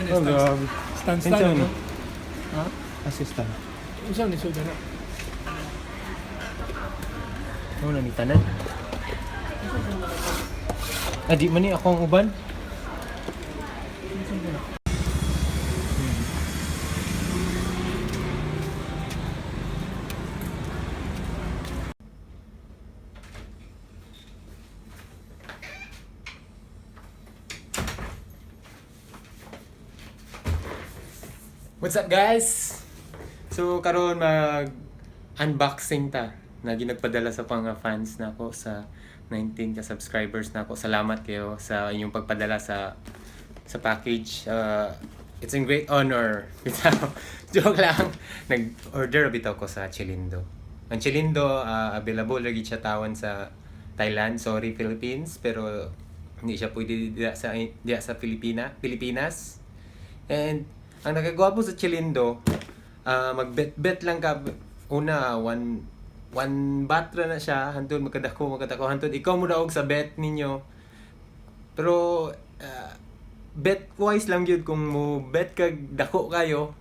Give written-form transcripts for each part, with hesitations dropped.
Oh, grabe. Stand Kinsa stand ni? no? Ha? Assistant. Unsa ni suda na? Ano na ni tanan? Di man ni ako ang uban. What's up guys? So karon mag unboxing ta na ginagpadala sa mga fans nako sa 19 ka subscribers nako. Salamat kayo sa inyong pagpadala sa package. It's a great honor. Bitaw. Joke lang. Nag-order bitaw ko sa Chillindo. Ang Chillindo available lagi siya tawan sa Thailand, sorry Philippines, pero hindi siya pwede diya sa Pilipinas. And ang nakagwapo sa Chillindo, mag-bet lang ka. Una, one batra na siya. Hantod, magkadako. Hantod, ikaw mo daog sa bet ninyo. Pero, bet-wise lang yun. Kung mo bet ka, dako kayo,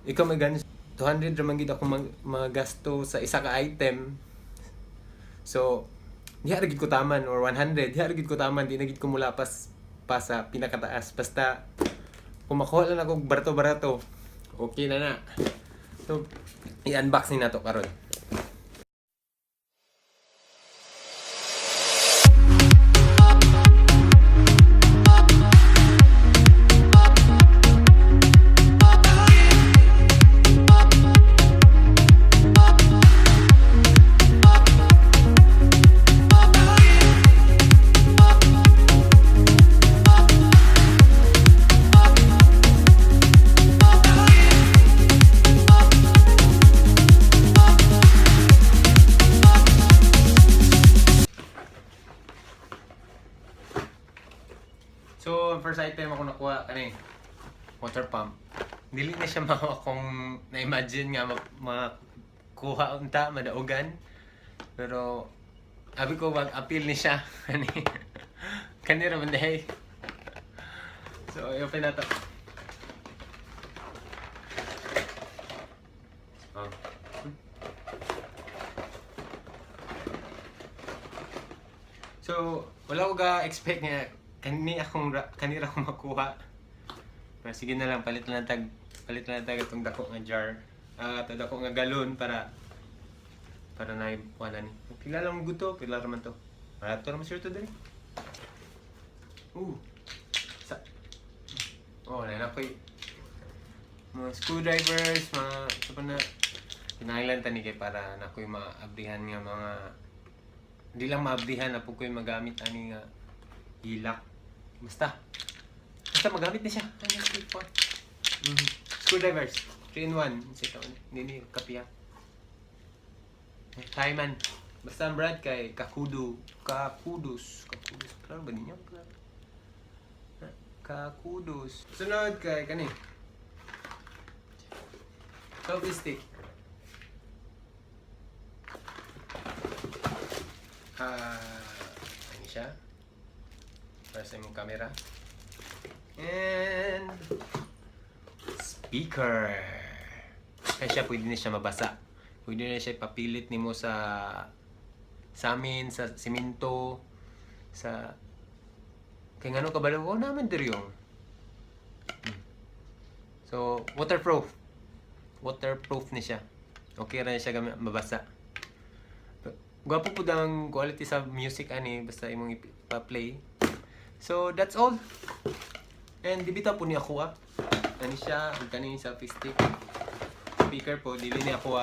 ikaw may ganun. 200 naman gid ako magasto sa isa ka item. So, di haragid ko taman. Or 100, di haragid ko taman. Di nagid ko mula pa sa pinakataas. Basta, kung makuha lang ako barato-barato, okay na. So, i-unboxing na to karon. So, first item ako nakuha, water pump. Dili na siya akong na-imagine nga makuha unta, madaugan. Pero, abi ko mag-appeal ni siya. Kani raman dahi. So, i-open na to. Oh. So, wala ko ga-expect nga kanira akong makuha. Pero sige na lang, palit na tag itong dako nga jar. Ito dako nga galon para na wala ni. Pila lang guto, pila raman to. Barato naman sure to dali. Na koy mga screwdrivers, mga ito pa na kinahanglan tani kay para na koy maabrihan nga mga di lang maabrihan na po koy magamit ani nga ilak. Basta magamit na siya. Screwdrivers 3-in-1. Hindi kapiya. Thaiman. Basta ang brand kay Kakudus. Klaro ba ninyo? Kakudus. Sunod kay kani selfie stick. Ano siya? Para sa imong camera. And speaker. Kaya siya pwede na siya mabasa. Pwede na siya papilit nimo sa amin, sa simento, sa kaya ngano kabalo ko naman diri yung. So, waterproof na siya. Okay ra siya mabasa. Gwapo po ang quality sa music ani basta imong ipa-play. So that's all. And dibita po ni ako Ani siya, kanin sa stick. Speaker po, dili ni ako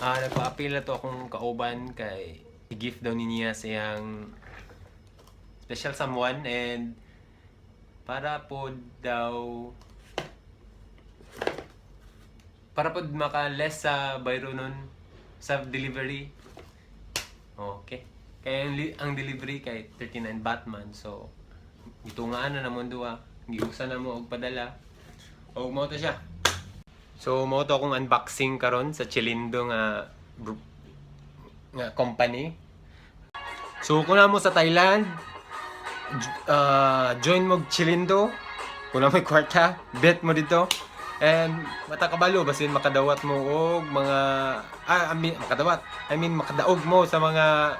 nagpa-appeal na to akong kauban kay i-gift daw niya sa iyang special someone and para po maka-less sa bayro nun sa delivery. Okay. Kaya ang delivery kay 39 Batman. So, ito nga na naman duwa. Giusa na mo og padala. O mo to siya. So, mo to akong unboxing karon sa Chillindo nga company. So, kung na mo sa Thailand, join mo Chillindo. Kung na may kwarta, bet mo dito. And matakabalo basin makadawat mo og mga makadaog mo sa mga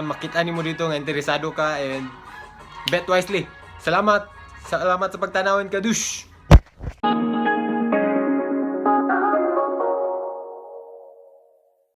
makita nimo dito nga interesado ka, and bet wisely. Salamat sa pagtanawin ka, dush.